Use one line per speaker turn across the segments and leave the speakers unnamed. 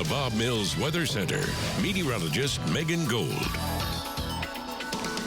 the Bob Mills Weather Center, meteorologist Megan Gold.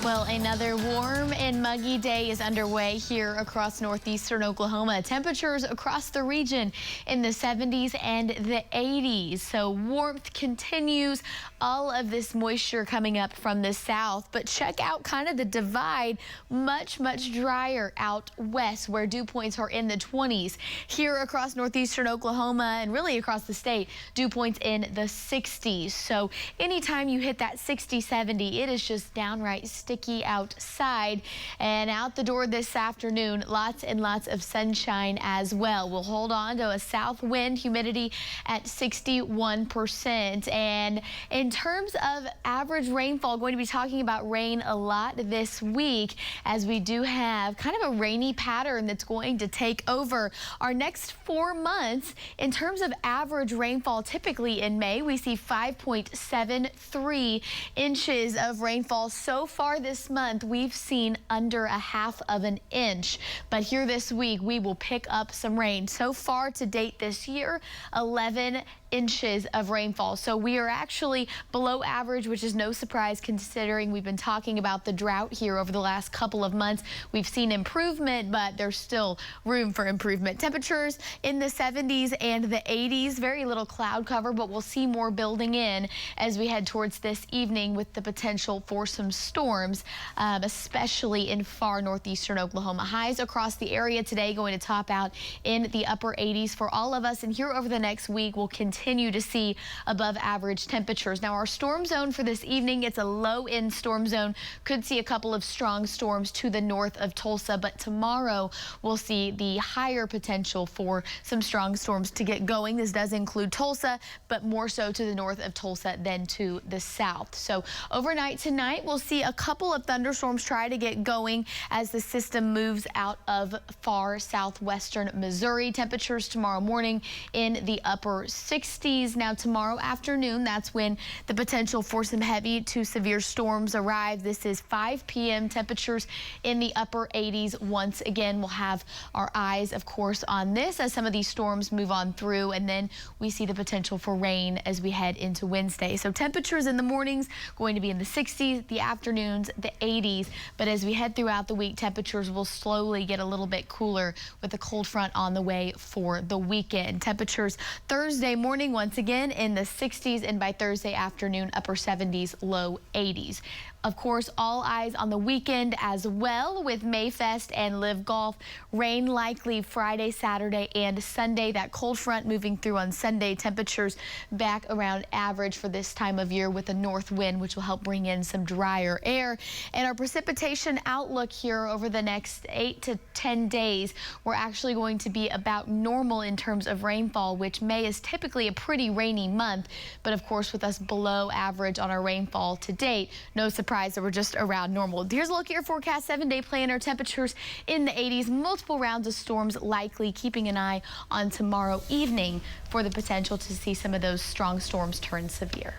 Well, another warm and muggy day is underway here across northeastern Oklahoma. Temperatures across the region in the 70s and the 80s. So warmth continues. All of this moisture coming up from the south. But check out kind of the divide. Much drier out west where dew points are in the 20s. Here across northeastern Oklahoma and really across the state, dew points in the 60s. So anytime you hit that 60, 70, it is just downright sticky outside. And out the door this afternoon, lots and lots of sunshine as well. We'll hold on to a south wind, humidity at 61%. And in terms of average rainfall, going to be talking about rain a lot this week as we do have kind of a rainy pattern that's going to take over our next 4 months. In terms of average rainfall, typically in May, we see 5.73 inches of rainfall. So far this month, we've seen under a half of an inch. But here this week, we will pick up some rain. So far to date this year, 11 inches of rainfall. So we are actually below average, which is no surprise considering we've been talking about the drought here over the last couple of months. We've seen improvement, but there's still room for improvement. Temperatures in the 70s and the 80s. Very little cloud cover, but we'll see more building in as we head towards this evening with the potential for some storms, especially in far northeastern Oklahoma. Highs across the area today going to top out in the upper 80s for all of us. And here over the next week, we'll continue to see above average temperatures. Now our storm zone for this evening, it's a low end storm zone. Could see a couple of strong storms to the north of Tulsa, but tomorrow we'll see the higher potential for some strong storms to get going. This does include Tulsa, but more so to the north of Tulsa than to the south. So overnight tonight, we'll see a couple of thunderstorms try to get going as the system moves out of far southwestern Missouri. Temperatures tomorrow morning in the upper 60s. Now tomorrow afternoon, that's when the potential for some heavy to severe storms arrive. This is 5 p.m. Temperatures in the upper 80s. Once again, we'll have our eyes, of course, on this as some of these storms move on through, and then we see the potential for rain as we head into Wednesday. So temperatures in the mornings going to be in the 60s, the afternoons, the 80s. But as we head throughout the week, temperatures will slowly get a little bit cooler with a cold front on the way for the weekend. Temperatures Thursday morning once again in the 60s, and by Thursday afternoon, upper 70s, low 80s. Of course, all eyes on the weekend as well with Mayfest and Live Golf. Rain likely Friday, Saturday, and Sunday. That cold front moving through on Sunday. Temperatures back around average for this time of year with a north wind, which will help bring in some drier air. And our precipitation outlook here over the next 8 to 10 days, we're actually going to be about normal in terms of rainfall, which May is typically a pretty rainy month. But of course, with us below average on our rainfall to date, no surprise that we're just around normal. Here's a look at your forecast 7-day planner. Temperatures in the 80s, multiple rounds of storms likely, keeping an eye on tomorrow evening for the potential to see some of those strong storms turn severe.